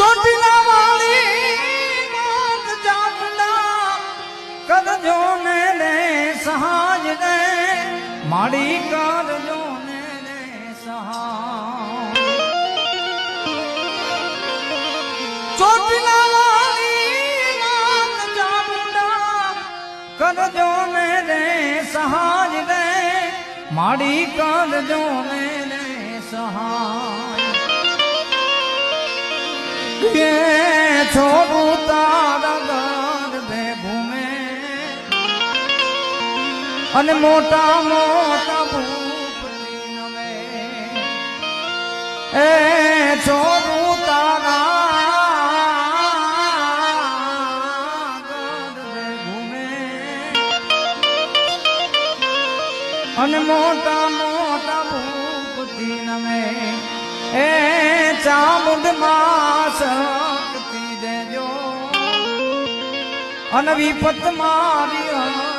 ચોટીલા વાળી માત ચામુંડા કરજો ને રે સહાજ રે માડી કરજો ને રે સહાજ ચોટીલા વાળી માત ચામુંડા કરજો ને રે સહાજ રે માડી કરજો ને રે સહાજ કે છોડું તારા ગર્ભે ભૂમે અને મોટા મોટા ભૂપતિ નમે એ છોડું તારા ગર્ભે ભૂમે અને મોટા મોટા ભૂપતિ નમે એ ચામુંડ માં શક્તિ દેજો અને વિપત મારી